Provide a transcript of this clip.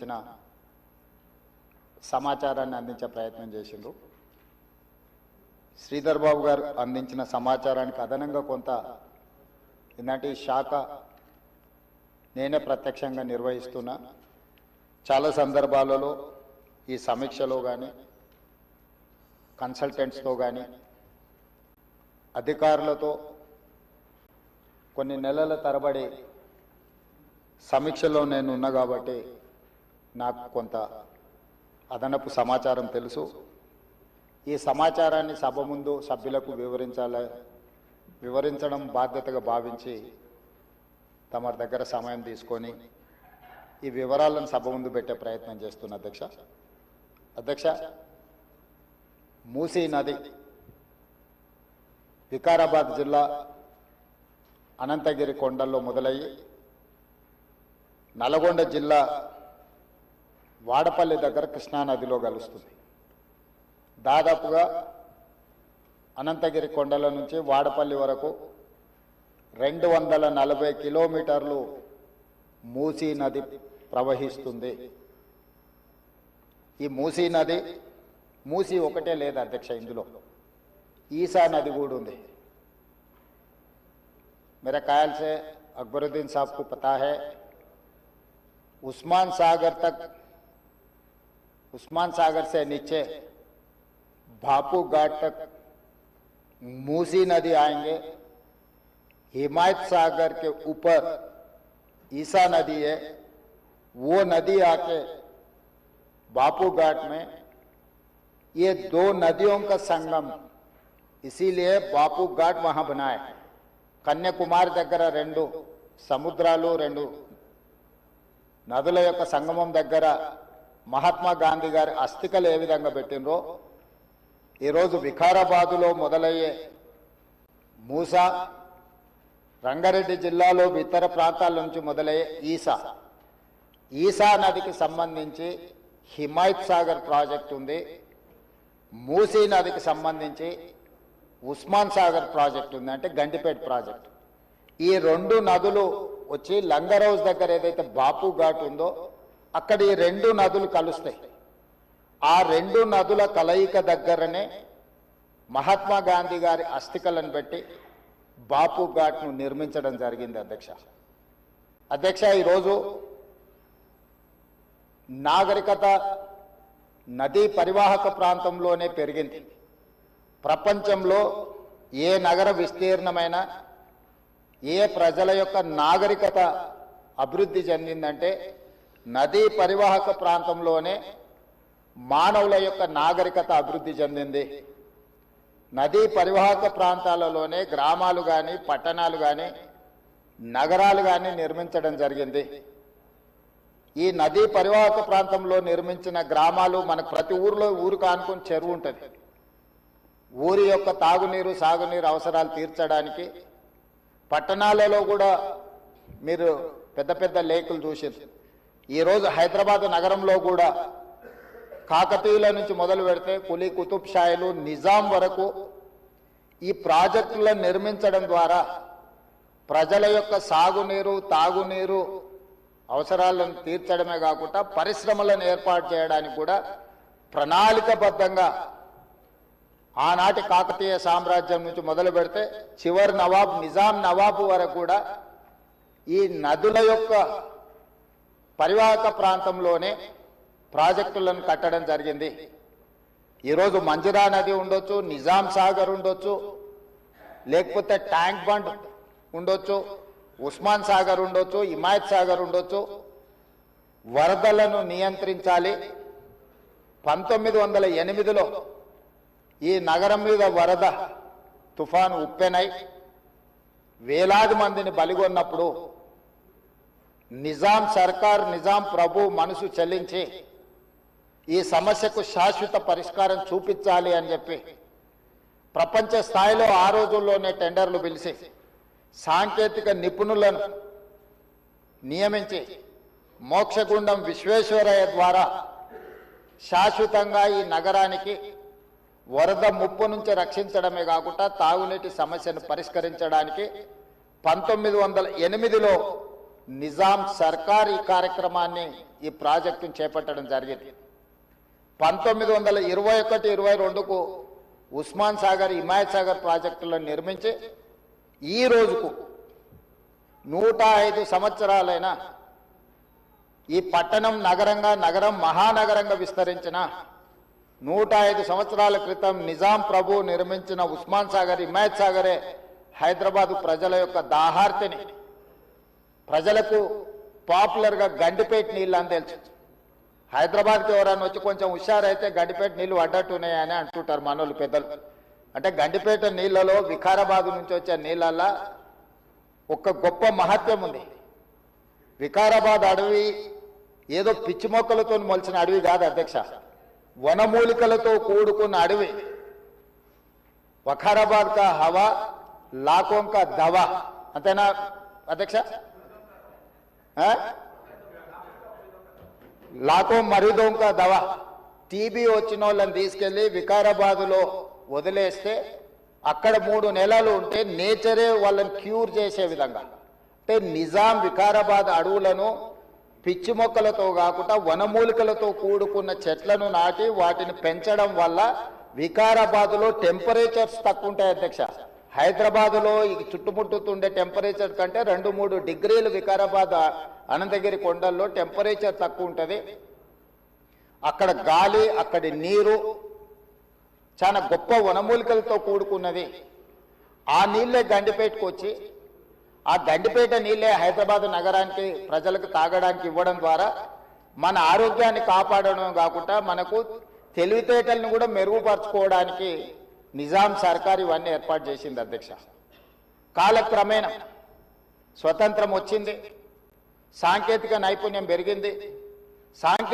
ఇచ్చిన సమాచారాన్ని అందించే ప్రయత్నం చేసిండ్రు. శ్రీధర్ బాబు గారు అందించిన సమాచారానికి అదనంగా కొంత ఇలాంటి శాఖ నేనే ప్రత్యక్షంగా నిర్వహిస్తున్నా. చాలా సందర్భాలలో ఈ సమీక్షలో కానీ కన్సల్టెంట్స్తో కానీ అధికారులతో కొన్ని నెలల తరబడి సమీక్షలో నేను ఉన్నా కాబట్టి నాకు కొంత అదనపు సమాచారం తెలుసు. ఈ సమాచారాన్ని సభ ముందు సభ్యులకు వివరించడం బాధ్యతగా భావించి తమ దగ్గర సమయం తీసుకొని ఈ వివరాలను సభ ముందు పెట్టే ప్రయత్నం చేస్తున్న అధ్యక్ష, మూసీ నది వికారాబాద్ జిల్లా అనంతగిరి కొండల్లో మొదలయ్యి నల్గొండ జిల్లా వాడపల్లి దగ్గర కృష్ణానదిలో కలుస్తుంది. దాదాపుగా అనంతగిరి కొండల నుంచి వాడపల్లి వరకు 240 కిలోమీటర్లు మూసీ నది ప్రవహిస్తుంది. ఈ మూసీ నది మూసీ ఒకటే లేదు అధ్యక్ష, ఇందులో ఈసా నది కూడా ఉంది. मेरे ख्याल से अकबरुद्दीन साहब को पता है, उस्मान सागर से नीचे भापू घाट तक मूसी नदी आएंगे. हिमायत सागर के ऊपर ईसा नदी है, वो नदी आके भापू घाट में, ये दो नदियों का संगम, इसीलिए भापू घाट वहां बनाए. కన్యాకుమారి దగ్గర 2 సముద్రాలు 2 నదుల యొక్క సంగమం దగ్గర మహాత్మా గాంధీ గారి అస్థికలు ఏ విధంగా పెట్టినరో ఈరోజు వికారాబాదులో మొదలయ్యే మూసా, రంగారెడ్డి జిల్లాలో ఇతర ప్రాంతాల నుంచి మొదలయ్యే ఈసా నదికి సంబంధించి హిమాయత్ సాగర్ ప్రాజెక్ట్ ఉంది. మూసీ నదికి సంబంధించి ఉస్మాన్ సాగర్ ప్రాజెక్ట్ ఉంది, అంటే గండిపేట ప్రాజెక్ట్. ఈ 2 నదులు వచ్చి లంగరౌజ్ దగ్గర ఏదైతే బాపు ఘాట్ ఉందో అక్కడ ఈ 2 నదులు కలుస్తాయి. ఆ 2 నదుల కలయిక దగ్గరనే మహాత్మా గాంధీ గారి అస్థికలను పెట్టి బాపు ఘాట్ను నిర్మించడం జరిగింది. అధ్యక్ష, ఈరోజు నాగరికత నదీ పరివాహక ప్రాంతంలోనే పెరిగింది. ప్రపంచంలో ఏ నగర విస్తీర్ణమైన ఏ ప్రజల యొక్క నాగరికత అభివృద్ధి చెందిందంటే నదీ పరివాహక ప్రాంతంలోనే మానవుల యొక్క నాగరికత అభివృద్ధి చెందింది. నదీ పరివాహక ప్రాంతాలలోనే గ్రామాలు కానీ పట్టణాలు కానీ నగరాలు కానీ నిర్మించడం జరిగింది. ఈ నదీ పరివాహక ప్రాంతంలో నిర్మించిన గ్రామాలు మనకు ప్రతి ఊరికి ఆనుకొని చెరువు ఉంటుంది. ఊరి యొక్క తాగునీరు సాగునీరు అవసరాలు తీర్చడానికి పట్టణాలలో కూడా మీరు పెద్ద పెద్ద లేకులు చూసారు. ఈరోజు హైదరాబాద్ నగరంలో కూడా కాకతీయుల నుంచి మొదలు పెడితే కులీ కుతుబ్ షాయిలు నిజాం వరకు ఈ ప్రాజెక్టులను నిర్మించడం ద్వారా ప్రజల యొక్క సాగునీరు తాగునీరు అవసరాలను తీర్చడమే కాకుండా పరిశ్రమలను ఏర్పాటు చేయడానికి కూడా ప్రణాళికబద్ధంగా ఆనాటి కాకతీయ సామ్రాజ్యం నుంచి మొదలు పెడితే చివరి నవాబ్ నిజాం నవాబు వరకు కూడా ఈ నదుల యొక్క పరివాహక ప్రాంతంలోనే ప్రాజెక్టులను కట్టడం జరిగింది. ఈరోజు మంజిరా నది ఉండొచ్చు, నిజాం సాగర్ ఉండొచ్చు, లేకపోతే ట్యాంక్ బండ్ ఉండొచ్చు, ఉస్మాన్ సాగర్ ఉండొచ్చు, హిమాయత్ సాగర్ ఉండొచ్చు. వరదలను నియంత్రించాలి. 1908లో ఈ నగరం మీద వరద తుఫాను ఉప్పెనై వేలాది మందిని బలిగొన్నప్పుడు నిజాం సర్కార్, నిజాం ప్రభు మనసు చెల్లించి ఈ సమస్యకు శాశ్వత పరిష్కారం చూపించాలి అని చెప్పి ప్రపంచ స్థాయిలో ఆ రోజుల్లోనే టెండర్లు పిలిచి సాంకేతిక నిపుణులను నియమించి మోక్షగుండం విశ్వేశ్వరయ్య ద్వారా శాశ్వతంగా ఈ నగరానికి వరద ముప్పు నుంచి రక్షించడమే కాకుండా తాగునీటి సమస్యను పరిష్కరించడానికి 1908లో నిజాం సర్కార్ ఈ కార్యక్రమాన్ని ఈ ప్రాజెక్టును చేపట్టడం జరిగింది. 1921-22కు ఉస్మాన్ సాగర్ హిమాయత్ సాగర్ ప్రాజెక్టులను నిర్మించి ఈ రోజుకు 105 సంవత్సరాలైన ఈ పట్టణం నగరం మహానగరంగా విస్తరించిన 105 సంవత్సరాల క్రితం నిజాం ప్రభు నిర్మించిన ఉస్మాన్ సాగర్ హిమాయత్ సాగరే హైదరాబాదు ప్రజల యొక్క దాహార్తిని, ప్రజలకు పాపులర్గా గండిపేట నీళ్ళు అని తెలుసు. హైదరాబాద్కి ఎవరైనా వచ్చి కొంచెం హుషారైతే గండిపేట నీళ్ళు పడ్డట్టున్నాయని అంటుంటారు మనోళ్ళు పెద్దలు. అంటే గండిపేట నీళ్ళలో వికారాబాద్ నుంచి వచ్చే నీళ్ళల్లో ఒక గొప్ప మహత్యం ఉంది. వికారాబాద్ అడవి ఏదో పిచ్చి మొక్కలతో మొలిచిన అడవి కాదు అధ్యక్ష, వనమూలికలతో కూడుకున్న అడవి. వఖారాబాద్ కా హవా లాఖోं का దవా, అంతేనా అధ్యక్ష? లాఖో మరీదోం కా దవా. టీబీ వచ్చిన వాళ్ళని తీసుకెళ్లి వికారాబాదులో వదిలేస్తే అక్కడ 3 నెలలు ఉంటే నేచరే వాళ్ళని క్యూర్ చేసే విధంగా, అంటే నిజాం వికారాబాద్ అడవులను పిచ్చి మొక్కలతో కాకుండా వనమూలికలతో కూడుకున్న చెట్లను నాటి వాటిని పెంచడం వల్ల వికారాబాదులో టెంపరేచర్స్ తక్కువ ఉంటాయి అధ్యక్ష. హైదరాబాదులో ఈ చుట్టుముట్టుతుండే టెంపరేచర్ కంటే 2-3 డిగ్రీలు వికారాబాద్ అనంతగిరి కొండల్లో టెంపరేచర్ తక్కువ ఉంటుంది. అక్కడ గాలి, అక్కడి నీరు చాలా గొప్ప వనమూలికలతో కూడుకున్నది. ఆ నీళ్ళే గండిపేటకు వచ్చి ఆ గండిపేట నీళ్ళే హైదరాబాద్ నగరానికి ప్రజలకు తాగడానికి ఇవ్వడం ద్వారా మన ఆరోగ్యాన్ని కాపాడడం కాకుండా మనకు తెలివితేటలను కూడా మెరుగుపరచుకోవడానికి నిజాం సర్కార్ ఇవన్నీ ఏర్పాటు చేసింది అధ్యక్ష. కాలక్రమేణా స్వతంత్రం వచ్చింది, సాంకేతిక నైపుణ్యం పెరిగింది.